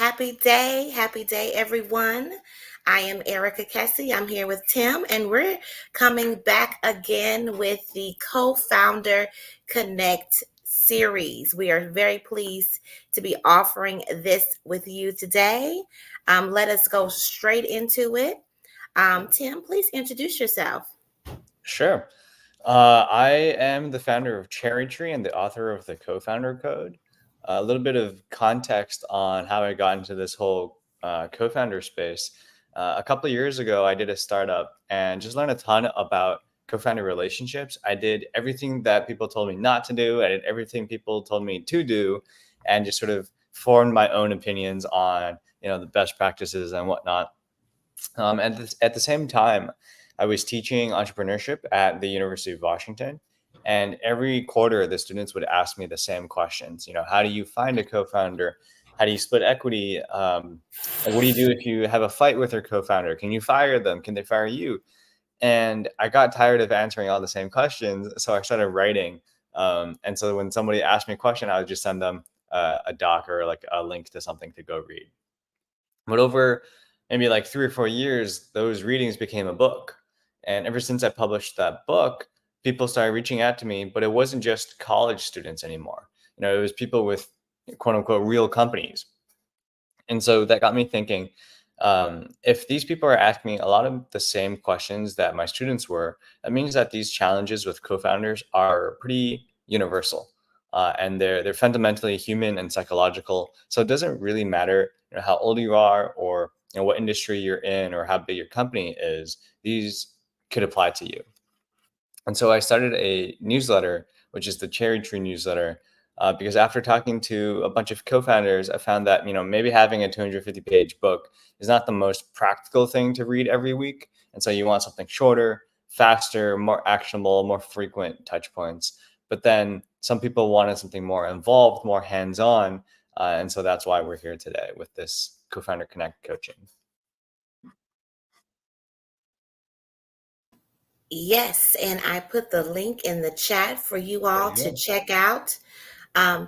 Happy day, everyone. I am Erica Kese. I'm here with Tim, and we're coming back again with the Co-Founder Connect series. We are very pleased to be offering this with you today. Let us go straight into it. Tim, please introduce yourself. Sure. I am the founder of Cherry Tree and the author of the Co-Founder Code. A little bit of context on how I got into this whole co-founder space. A couple of years ago, I did a startup and just learned a ton about co-founder relationships. I did everything that people told me not to do. I did everything people told me to do, and just sort of formed my own opinions on the best practices and whatnot. At the same time, I was teaching entrepreneurship at the University of Washington. And every quarter, the students would ask me the same questions. How do you find a co-founder? How do you split equity? Like, what do you do if you have a fight with your co-founder? Can you fire them? Can they fire you? And I got tired of answering all the same questions, so I started writing. And so when somebody asked me a question, I would just send them a doc or like a link to something to go read. But over maybe like 3 or 4 years, those readings became a book. And ever since I published that book, people started reaching out to me, but it wasn't just college students anymore. It was people with quote unquote real companies. And so that got me thinking, if these people are asking me a lot of the same questions that my students were, that means that these challenges with co-founders are pretty universal. And they're fundamentally human and psychological. So it doesn't really matter how old you are, or what industry you're in, or how big your company is. These could apply to you. And so I started a newsletter, which is the Cherry Tree newsletter, because after talking to a bunch of co-founders, I found that maybe having a 250-page book is not the most practical thing to read every week. And so you want something shorter, faster, more actionable, more frequent touch points. But then some people wanted something more involved, more hands-on. And so that's why we're here today with this Co-Founder Connect coaching. Yes, and I put the link in the chat for you all to check out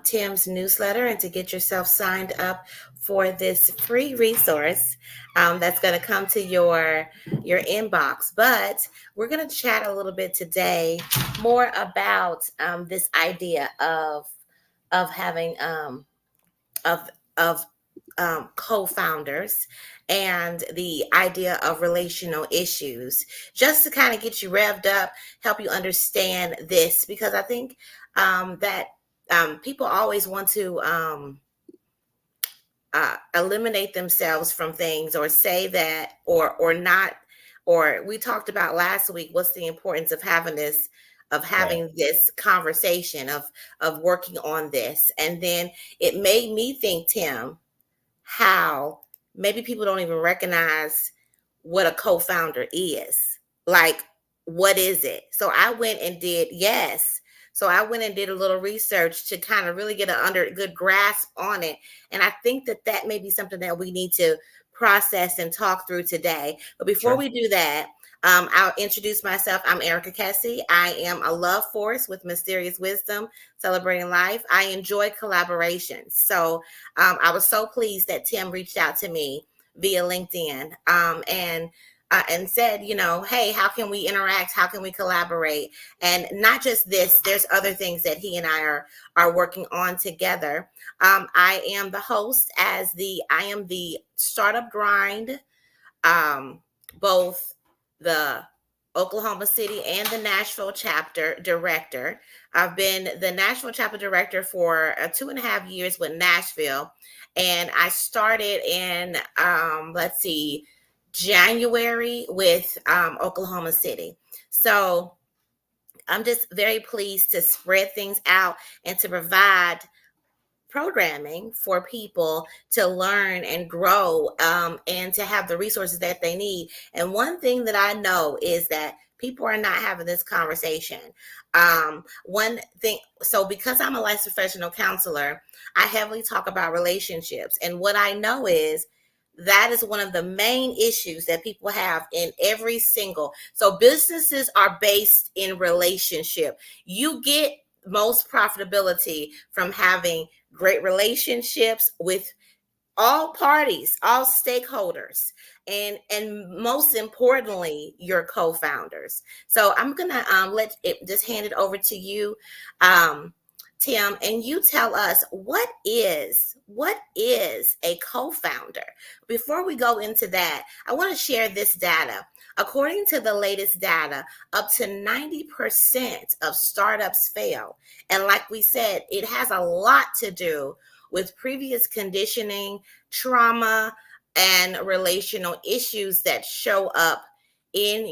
Tim's newsletter and to get yourself signed up for this free resource that's going to come to your inbox. But we're going to chat a little bit today more about this idea of having of co-founders and the idea of relational issues, just to kind of get you revved up, help you understand this, because I think that people always want to eliminate themselves from things, or say that, or not. Or we talked about last week, what's the importance of having this conversation, of working on this. And then it made me think, Tim, how maybe people don't even recognize what a co-founder is. Like, what is it? So I went and did a little research to kind of really get a good grasp on it. And I think that may be something that we need to process and talk through today. But before we do that, I'll introduce myself. I'm Erica Kese. I am a love force with mysterious wisdom, celebrating life. I enjoy collaborations. So I was so pleased that Tim reached out to me via LinkedIn and said, hey, how can we interact? How can we collaborate? And not just this, there's other things that he and I are working on together. I am the host I am the Startup Grind, both the Oklahoma City and the Nashville chapter director. I've been the Nashville chapter director for 2.5 years with Nashville. And I started in, January with Oklahoma City. So I'm just very pleased to spread things out and to provide programming for people to learn and grow, and to have the resources that they need. And one thing that I know is that people are not having this conversation. One thing, so because I'm a licensed professional counselor, I heavily talk about relationships. And what I know is that is one of the main issues that people have in every single. So businesses are based in relationship. You get most profitability from having great relationships with all parties, all stakeholders, and most importantly, your co-founders. So I'm gonna let it just hand it over to you, um, Tim, and you tell us what is a co-founder. Before we go into that, I want to share this data. According to the latest data, up to 90% of startups fail. And like we said, it has a lot to do with previous conditioning, trauma, and relational issues that show up in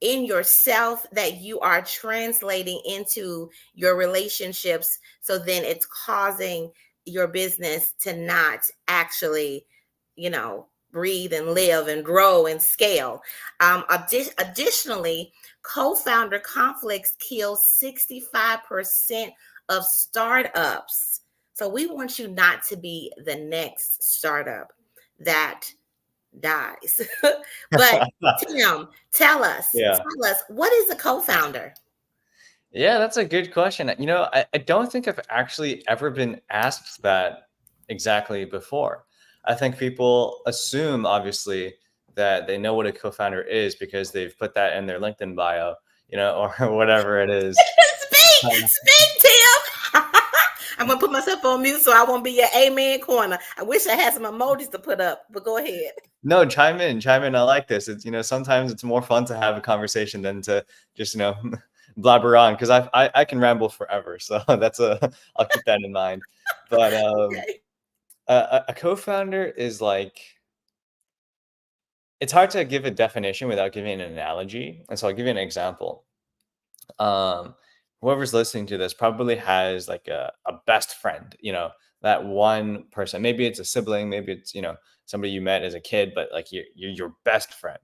yourself that you are translating into your relationships, so then it's causing your business to not actually, breathe and live and grow and scale. Additionally, co-founder conflicts kill 65% of startups. So we want you not to be the next startup that dies. But Tim, Yeah. tell us, what is a co-founder? Yeah, that's a good question. I don't think I've actually ever been asked that exactly before. I think people assume, obviously, that they know what a co-founder is because they've put that in their LinkedIn bio, or whatever it is. Speak, Tim. I'm gonna put myself on mute so I won't be your amen corner. I wish I had some emojis to put up, but go ahead. No, chime in, chime in. I like this. It's, sometimes it's more fun to have a conversation than to just, blabber on, because I can ramble forever. So I'll keep that in mind. But Okay. a co-founder is like, it's hard to give a definition without giving an analogy. And so I'll give you an example. um Whoever's listening to this probably has like a best friend, that one person. Maybe it's a sibling, maybe it's, somebody you met as a kid, but like you're your best friend.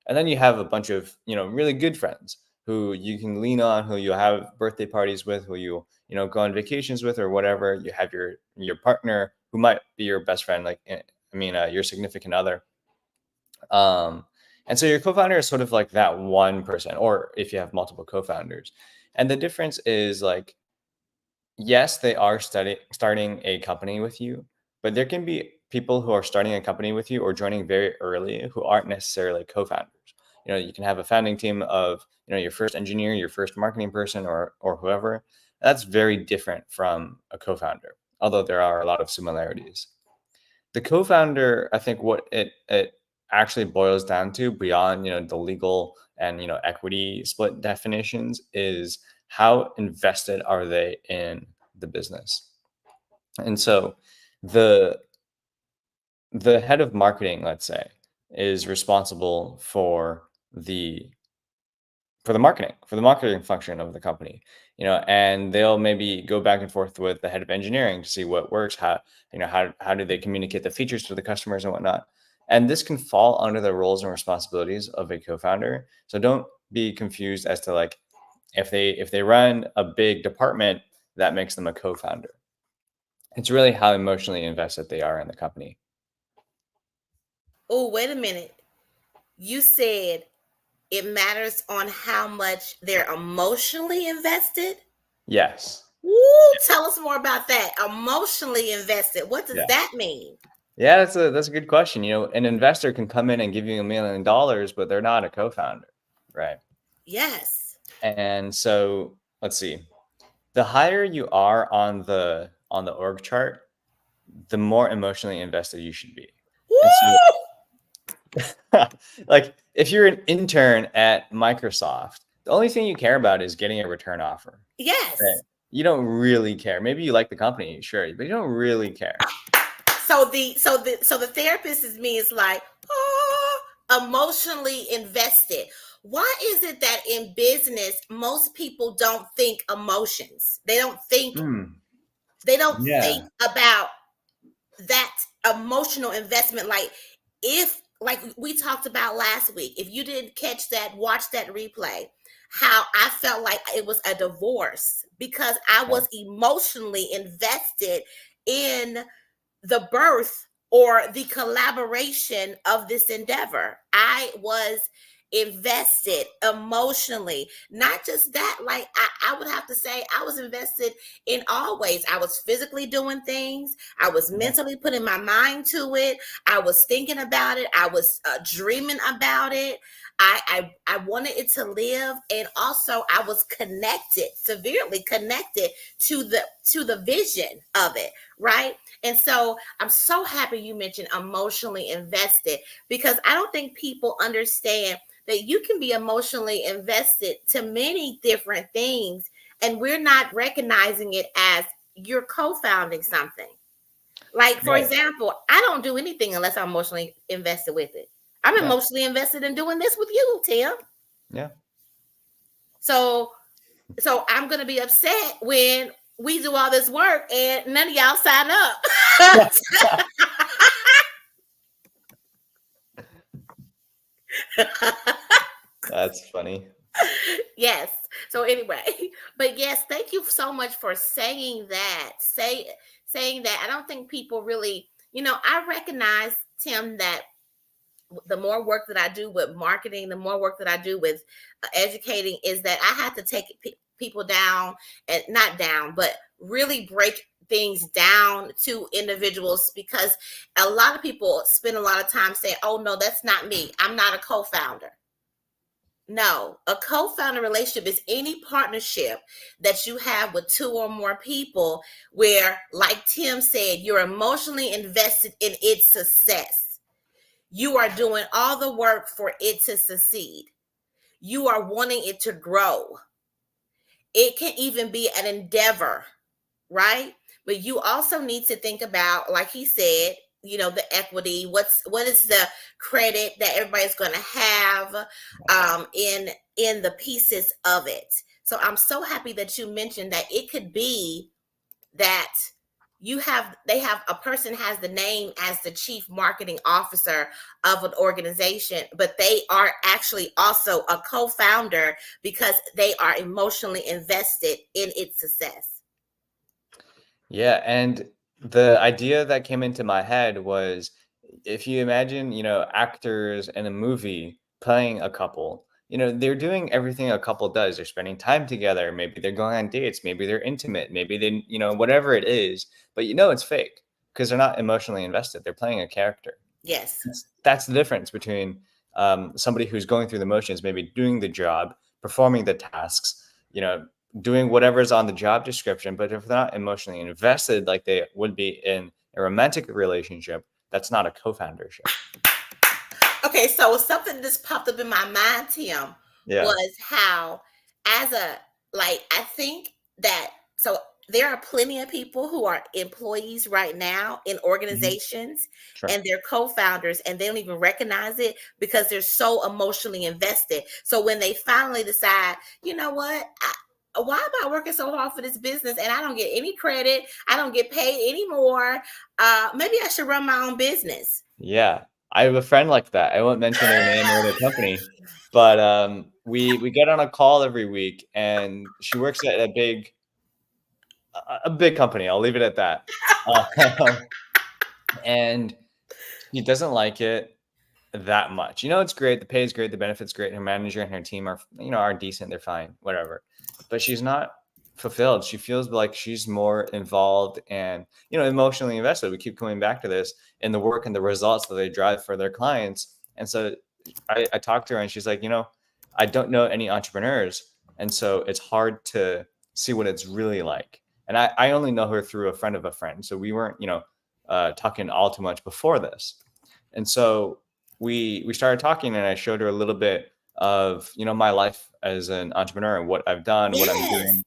And then you have a bunch of, really good friends who you can lean on, who you have birthday parties with, who go on vacations with, or whatever. You have your partner who might be your best friend, like, your significant other. um, and so your co-founder is sort of like that one person, or if you have multiple co-founders. And the difference is like, yes, they are starting a company with you, but there can be people who are starting a company with you or joining very early who aren't necessarily co-founders. You can have a founding team of, your first engineer, your first marketing person, or whoever. That's very different from a co-founder, although there are a lot of similarities. The co-founder, I think what it actually boils down to, beyond the legal and equity split definitions, is how invested are they in the business. And so the the head of marketing, let's say, is responsible the for the marketing function of the company. And they'll maybe go back and forth with the head of engineering to see what works, how do they communicate the features to the customers and whatnot. And this can fall under the roles and responsibilities of a co-founder. So don't be confused as to like, if they run a big department, that makes them a co-founder. It's really how emotionally invested they are in the company. Oh, wait a minute. You said it matters on how much they're emotionally invested. Yes. Woo, tell us more about that. Emotionally invested. What does Yeah. that mean? Yeah, that's a good question. An investor can come in and give you $1 million, but they're not a co-founder, right? Yes. And so let's see. The higher you are on the org chart, the more emotionally invested you should be. And so, Woo! like, if you're an intern at Microsoft, the only thing you care about is getting a return offer. Right? Yes. You don't really care. Maybe you like the company, sure, but you don't really care. So the therapist is me is like, oh, emotionally invested. Why is it that in business most people don't think emotions? Hmm. They don't think Yeah. about that emotional investment. Like, if, like we talked about last week, if you didn't catch that, watch that replay, how I felt like it was a divorce because I Yeah. was emotionally invested in the birth or the collaboration of this endeavor. I was invested emotionally. Not just that, like I would have to say I was invested in all ways. I was physically doing things, I was Yeah. mentally putting my mind to it, I was thinking about it, I was dreaming about it. I wanted it to live, and also I was connected, severely connected to the vision of it, right? And so I'm so happy you mentioned emotionally invested, because I don't think people understand that you can be emotionally invested to many different things, and we're not recognizing it as you're co-founding something. Like, for Right. example, I don't do anything unless I'm emotionally invested with it. I'm Yeah. emotionally invested in doing this with you, Tim. Yeah. So I'm gonna be upset when we do all this work and none of y'all sign up. That's funny. Yes. So anyway, but yes, thank you so much for saying that. Saying that. I don't think people really, I recognize, Tim, that the more work that I do with marketing, the more work that I do with educating, is that I have to take people down, and not down, but really break things down to individuals, because a lot of people spend a lot of time saying, oh no, that's not me, I'm not a co-founder. No, a co-founder relationship is any partnership that you have with two or more people where, like Tim said, you're emotionally invested in its success. You are doing all the work for it to succeed. You are wanting it to grow. It can even be an endeavor, right? But you also need to think about, like he said, the equity. What is the credit that everybody's going to have in the pieces of it? So I'm so happy that you mentioned that it could be that a person has the name as the chief marketing officer of an organization, but they are actually also a co-founder because they are emotionally invested in its success. Yeah, and the idea that came into my head was, if you imagine, actors in a movie playing a couple, they're doing everything a couple does. They're spending time together. Maybe they're going on dates. Maybe they're intimate. Maybe they, whatever it is, but it's fake because they're not emotionally invested. They're playing a character. Yes. That's the difference between somebody who's going through the motions, maybe doing the job, performing the tasks, doing whatever's on the job description. But if they're not emotionally invested like they would be in a romantic relationship, that's not a co-foundership. Okay, so something that just popped up in my mind, Tim, Yeah. was how, as a, like, I think that, so there are plenty of people who are employees right now in Hmm. organizations, Sure. and they're co-founders, and they don't even recognize it because they're so emotionally invested. So when they finally decide, you know what, why am I working so hard for this business and I don't get any credit, I don't get paid anymore, maybe I should run my own business. Yeah. I have a friend like that. I won't mention their name or their company, but we get on a call every week, and she works at a big company. I'll leave it at that. Um, and he doesn't like it that much. It's great. The pay is great. The benefits great. Her manager and her team are decent. They're fine, whatever. But she's not fulfilled. She feels like she's more involved and, emotionally invested. We keep coming back to this in the work and the results that they drive for their clients. And so I talked to her, and she's like, I don't know any entrepreneurs. And so it's hard to see what it's really like. And I only know her through a friend of a friend. So we weren't, talking all too much before this. And so we started talking, and I showed her a little bit of, my life as an entrepreneur and what I've done, what I'm Yes. doing.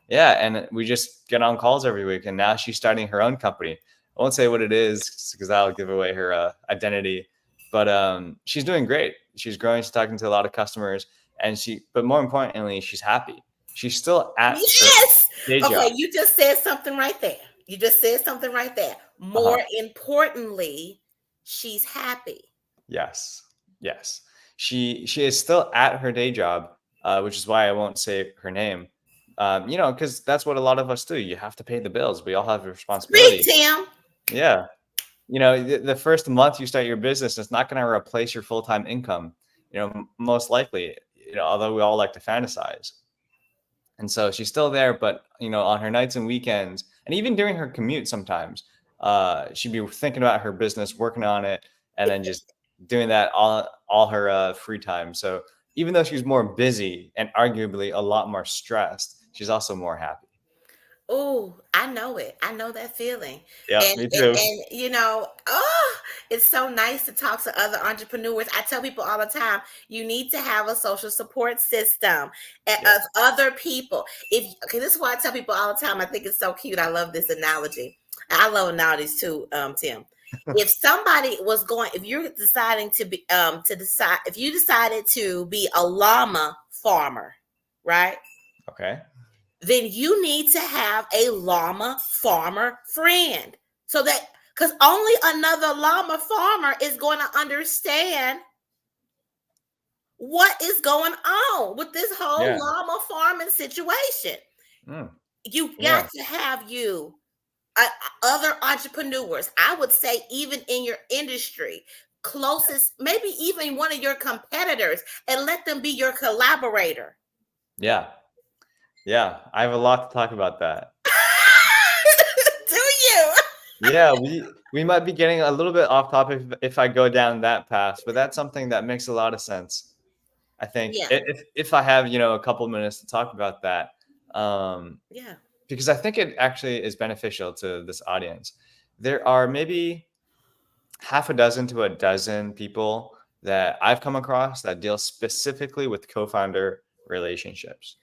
Yeah, and we just get on calls every week, and now she's starting her own company. I won't say what it is because that'll give away her identity, but she's doing great. She's growing. She's talking to a lot of customers, but more importantly, she's happy. She's still at her Yes. day Okay, job. you just said something right there. You just said something right there. More Uh-huh. importantly, she's happy. Yes. Yes. She is still at her day job, which is why I won't say her name. Because that's what a lot of us do. You have to pay the bills. We all have a Speak, responsibility. Tim. Yeah. The first month you start your business, it's not going to replace your full-time income. most likely, although we all like to fantasize. And so she's still there, but on her nights and weekends, and even during her commute, sometimes she'd be thinking about her business, working on it, and then just doing that all her free time. So even though she's more busy and arguably a lot more stressed, she's also more happy. Oh, I know it. I know that feeling. Yeah, And, me and too. and it's so nice to talk to other entrepreneurs. I tell people all the time, you need to have a social support system of Yes. other people. This is why I tell people all the time. I think it's so cute. I love this analogy. I love analogies too, Tim. If somebody was going, if you're deciding to be if you decided to be a llama farmer, right? Okay. Then you need to have a llama farmer friend. So that, because only another llama farmer is going to understand what is going on with this whole Yeah. llama farming situation. Mm. You got Yeah. to have other entrepreneurs. I would say, even in your industry, closest, maybe even one of your competitors, and let them be your collaborator. Yeah. Yeah. I have a lot to talk about that. Do you? Yeah, we might be getting a little bit off topic if I go down that path, but that's something that makes a lot of sense. I think Yeah, if I have, a couple minutes to talk about that, um, yeah, because I think it actually is beneficial to this audience. There are maybe half a dozen to a dozen people that I've come across that deal specifically with co-founder relationships.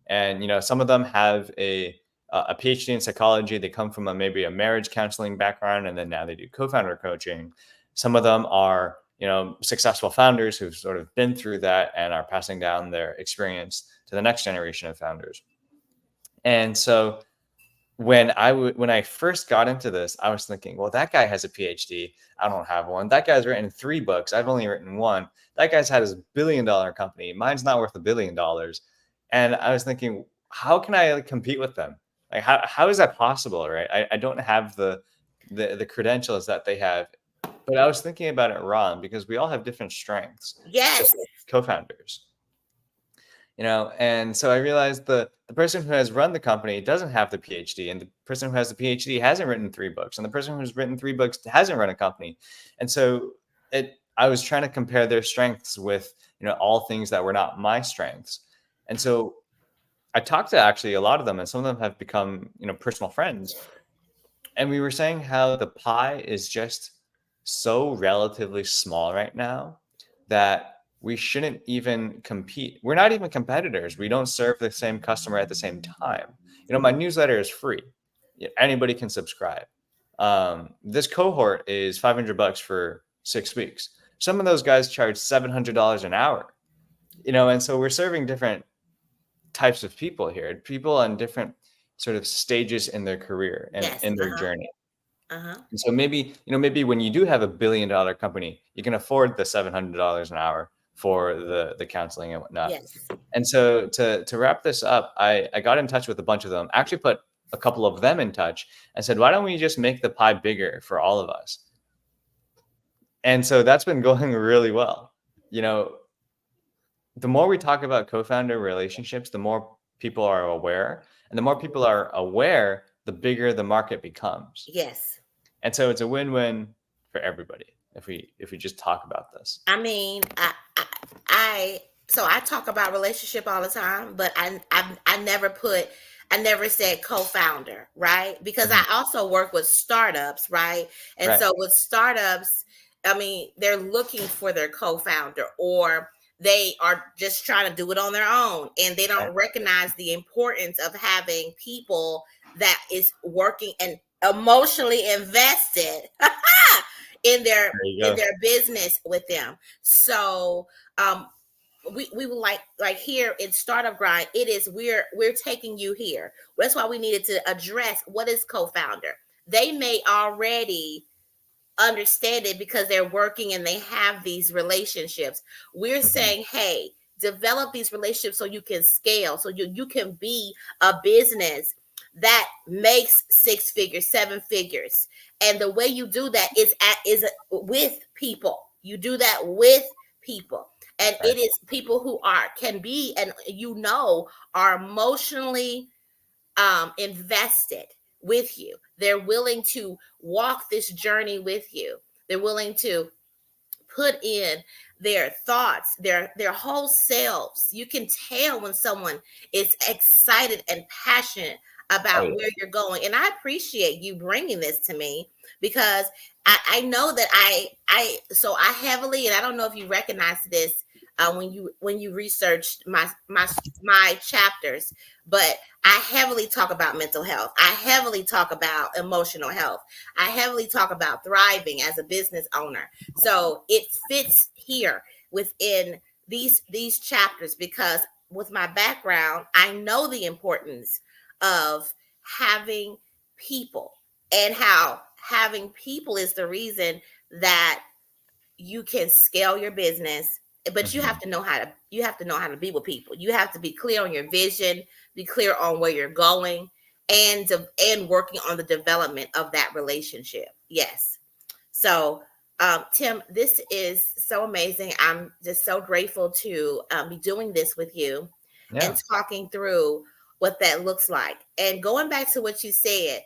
And some of them have a PhD in psychology. They come from maybe a marriage counseling background, and then now they do co-founder coaching. Some of them are successful founders who've sort of been through that and are passing down their experience to the next generation of founders. And so when I first got into this, I was thinking, well, that guy has a PhD. I don't have one. That guy's written 3 books. I've only written one. That guy's had his $1 billion company. Mine's not worth $1 billion. And I was thinking, how can I compete with them? Like, how is that possible, right? I don't have the credentials that they have. But I was thinking about it wrong, because we all have different strengths, yes, just like co-founders. And so I realized the person who has run the company doesn't have the PhD, and the person who has the PhD hasn't written 3 books, and the person who's written 3 books hasn't run a company. And so I was trying to compare their strengths with all things that were not my strengths. And so I talked to actually a lot of them, and some of them have become personal friends. And we were saying how the pie is just so relatively small right now that we shouldn't even compete. We're not even competitors. We don't serve the same customer at the same time. My newsletter is free. Anybody can subscribe. This cohort is $500 for 6 weeks. Some of those guys charge $700 an hour. And so we're serving different types of people here, people on different sort of stages in their career and yes, in their journey. uh-huh, And so maybe when you do have $1 billion company, you can afford the $700 an hour for the counseling and whatnot. yes. And so to wrap this up, I got in touch with a bunch of them, actually put a couple of them in touch and said, why don't we just make the pie bigger for all of us? And so that's been going really well. The more we talk about co-founder relationships, the more people are aware, and the more people are aware, the bigger the market becomes. Yes. And so it's a win-win for everybody if we just talk about this. I mean, I so I talk about relationship all the time, but I never said co-founder, right? Because I Mhm. also work with startups, right? And Right. so with startups, I mean, they're looking for their co-founder, or they are just trying to do it on their own, and they Right. don't recognize the importance of having people that is working and emotionally invested in their There you go. business with them. So we will like here in Startup Grind, it is we're taking you here. That's why we needed to address what is co-founder. They may already understand it because they're working and they have these relationships. We're Mhm. saying, hey, develop these relationships so you can scale, so you can be a business that makes 6 figures, 7 figures. And the way you do that is with people. You do that with people. And Right. it is people who can be, and are emotionally invested with you. They're willing to walk this journey with you. They're willing to put in their thoughts, their whole selves. You can tell when someone is excited and passionate Oh about yeah. where you're going. And I appreciate you bringing this to me, because I know that I heavily, and I don't know if you recognize this when you researched my chapters, but I heavily talk about mental health. I heavily talk about emotional health. I heavily talk about thriving as a business owner. So it fits here within these chapters, because with my background, I know the importance of having people, and how having people is the reason that you can scale your business. But you Hmm. have to know how to be with people. You have to be clear on your vision, be clear on where you're going, and working on the development of that relationship. Yes. So, Tim, this is so amazing. I'm just so grateful to be doing this with you and Yeah. talking through what that looks like. And going back to what you said,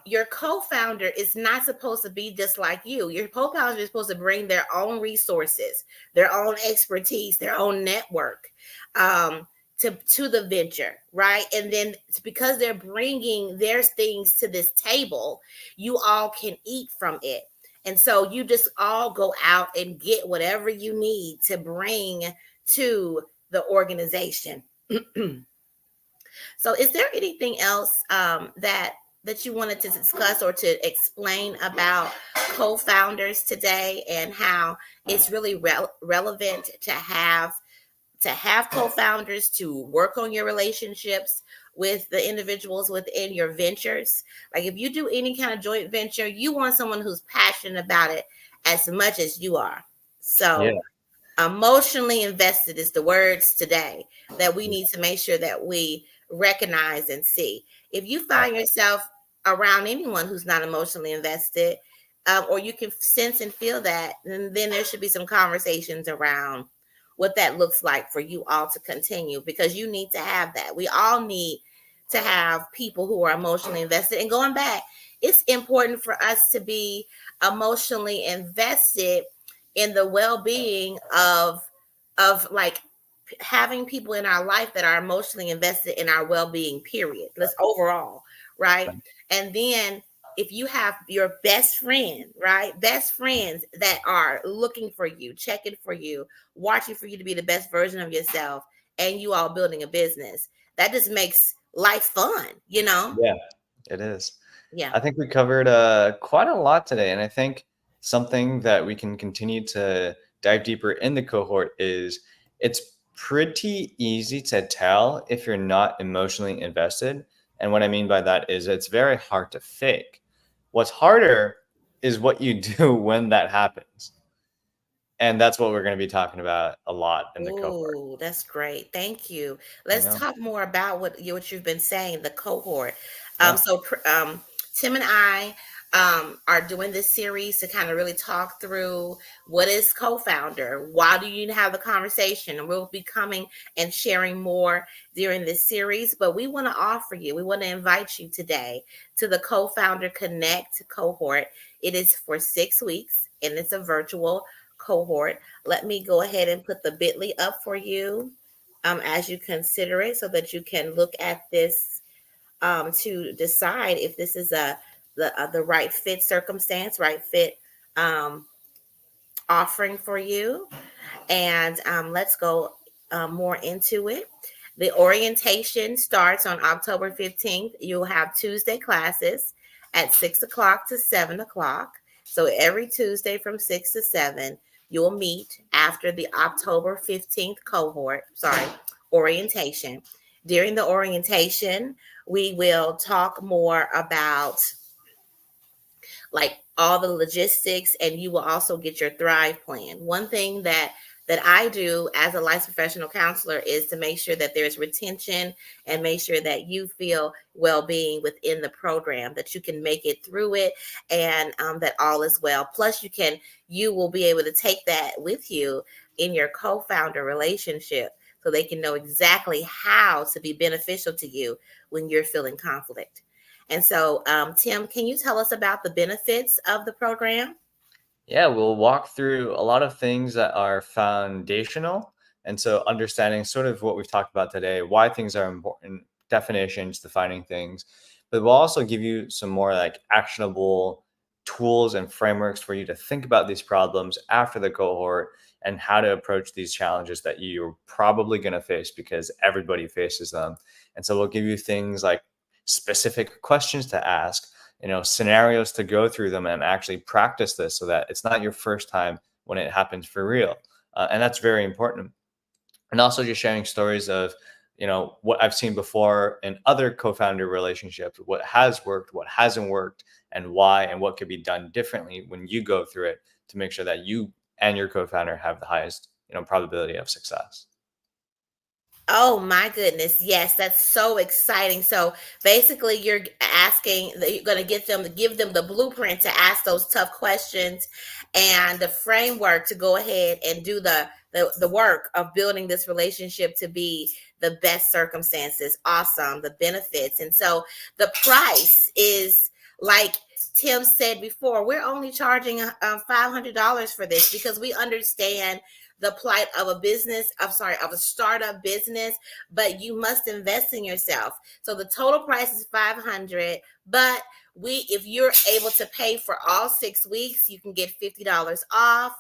your co-founder is not supposed to be just like you. Your co-founder is supposed to bring their own resources, their own expertise, their own network, um, to the venture, right? And then because they're bringing their things to this table, you all can eat from it. And so you just all go out and get whatever you need to bring to the organization. So, is there anything else that you wanted to discuss or to explain about co-founders today, and how it's really relevant to have co-founders, to work on your relationships with the individuals within your ventures? Like, if you do any kind of joint venture, you want someone who's passionate about it as much as you are. Yeah. So, emotionally invested is the words today that we need to make sure that we recognize and see. If you Right. find yourself around anyone who's not emotionally invested, or you can sense and feel that, then there should be some conversations around what that looks like for you all to continue, because you need to have that. We all need to have people who are emotionally invested. And going back, it's important for us to be emotionally invested in the well-being of like having people in our life that are emotionally invested in our well-being, period. Let's overall, right? Right. And then if you have your best friend, right, best friends that are looking for you, checking for you, watching for you to be the best version of yourself, and you all building a business, that just makes life fun, you know? Yeah. It is. Yeah. I think we covered quite a lot today, and I think something that we can continue to dive deeper in the cohort is it's pretty easy to tell if you're not emotionally invested. And what I mean by that is it's very hard to fake. What's harder is what you do when that happens. And that's what we're going to be talking about a lot in the cohort. Oh, that's great. Thank you. You Let's know? talk more about what you've been saying, the cohort. Yeah. Tim and I are doing this series to kind of really talk through what is co-founder. Why do you have the conversation? And we'll be coming and sharing more during this series. But we want to offer you, we want to invite you today to the Co-founder Connect cohort. It is for 6 weeks, and it's a virtual cohort. Let me go ahead and put the bit.ly up for you as you consider it, so that you can look at this to decide if this is the right fit circumstance, right fit um, offering for you. And let's go more into it. The orientation starts on October 15th. You'll have Tuesday classes at 6 o'clock to 7 o'clock. So every Tuesday from 6 to 7, you'll meet after the October 15th orientation. During the orientation, we will talk more about like all the logistics, and you will also get your Thrive plan. One thing that I do as a licensed professional counselor is to make sure that there's retention, and make sure that you feel well-being within the program, that you can make it through it, and that all is well. Plus, you will be able to take that with you in your co-founder relationship so they can know exactly how to be beneficial to you when you're feeling conflict. And so, Tim, can you tell us about the benefits of the program? Yeah, we'll walk through a lot of things that are foundational. And so, understanding sort of what we've talked about today, why things are important, definitions, defining things. But we'll also give you some more like actionable tools and frameworks for you to think about these problems after the cohort and how to approach these challenges that you're probably going to face because everybody faces them. And so, we'll give you things like specific questions to ask, scenarios to go through them and actually practice this so that it's not your first time when it happens for real. And that's very important. And also just sharing stories of, what I've seen before in other co-founder relationships, what has worked, what hasn't worked, and why, and what could be done differently when you go through it to make sure that you and your co-founder have the highest, probability of success. Oh my goodness. Yes, that's so exciting. So basically you're asking that you're going to get them to give them the blueprint to ask those tough questions and the framework to go ahead and do the work of building this relationship to be the best circumstances. Awesome. The benefits. And so the price is like Tim said before, we're only charging $500 for this because we understand the plight of a business, of a startup business, but you must invest in yourself. So the total price is 500, but if you're able to pay for all 6 weeks, you can get $50 off.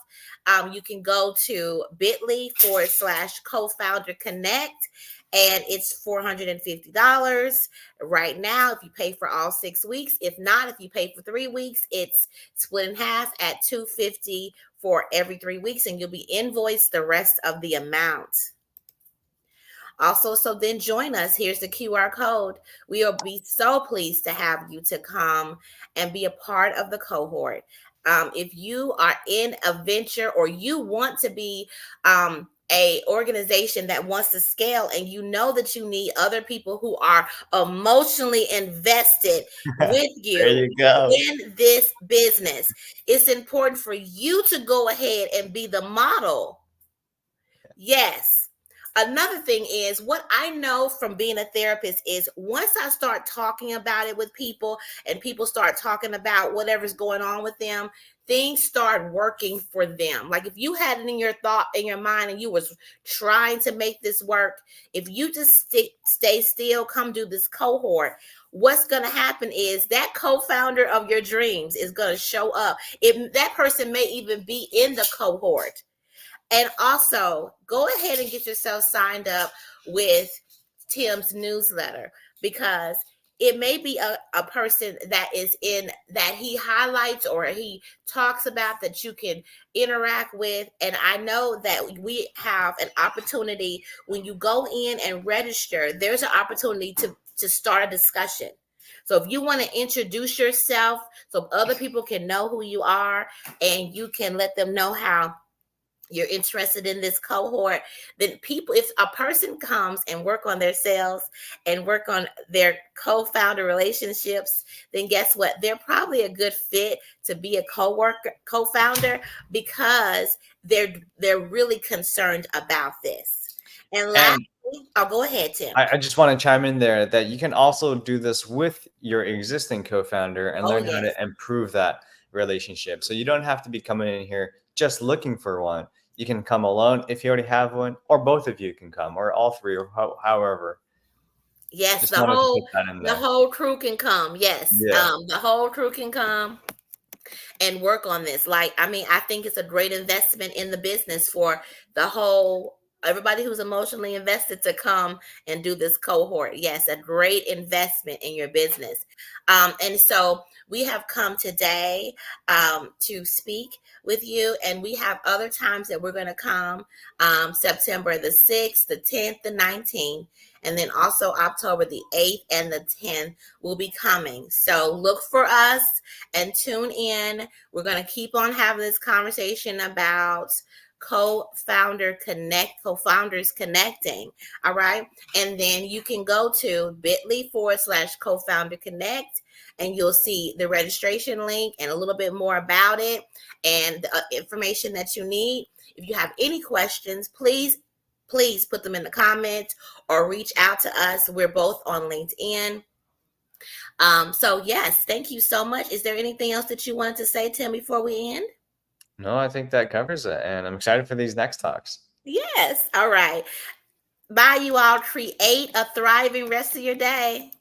You can go to bit.ly/co-founder connect, and it's $450 right now if you pay for all 6 weeks. If not, if you pay for 3 weeks, it's split in half at $250 for every 3 weeks, and you'll be invoiced the rest of the amount. Also, so then join us. Here's the QR code. We will be so pleased to have you to come and be a part of the cohort. If you are in a venture or you want to be a organization that wants to scale and you know that you need other people who are emotionally invested with There you you go. in this business, it's important for you to go ahead and be the model. Yes. Another thing is what I know from being a therapist is once I start talking about it with people and people start talking about whatever's going on with them, things start working for them. Like if you had it in your thought, in your mind, and you was trying to make this work, if you just stay still, come do this cohort, what's going to happen is that co-founder of your dreams is going to show up. If that person may even be in the cohort. And also, go ahead and get yourself signed up with Tim's newsletter because it may be a person that is in that he highlights or he talks about that you can interact with. And I know that we have an opportunity when you go in and register, there's an opportunity to start a discussion. So if you want to introduce yourself so other people can know who you are and you can let them know how you're interested in this cohort, then if a person comes and work on their sales and work on their co-founder relationships, then guess what? They're probably a good fit to be a co-founder because they're really concerned about this. And And lastly, I'll go ahead, Tim. I just want to chime in there that you can also do this with your existing co-founder and Oh, learn how yes. to improve that relationship. So you don't have to be coming in here just looking for one. You can come alone if you already have one, or both of you can come, or all three, or however. Yes, Just wanted to put that in the there. whole crew can come. Yes. Yeah. The whole crew can come and work on this. Like, I mean, I think it's a great investment in the business for the whole everybody who's emotionally invested to come and do this cohort. Yes, a great investment in your business. And so we have come today to speak with you, and we have other times that we're going to come September the 6th, the 10th, the 19th, and then also October the 8th and the 10th will be coming. So look for us and tune in. We're going to keep on having this conversation about co-founders connecting. All right. And then you can go to bit.ly/co-founder connect and you'll see the registration link and a little bit more about it and the information that you need. If you have any questions, please put them in the comments or reach out to us. We're both on LinkedIn. So yes, thank you so much. Is there anything else that you wanted to say, Tim, before we end? No, I think that covers it, and I'm excited for these next talks. Yes. All right. Bye, you all. Create a thriving rest of your day.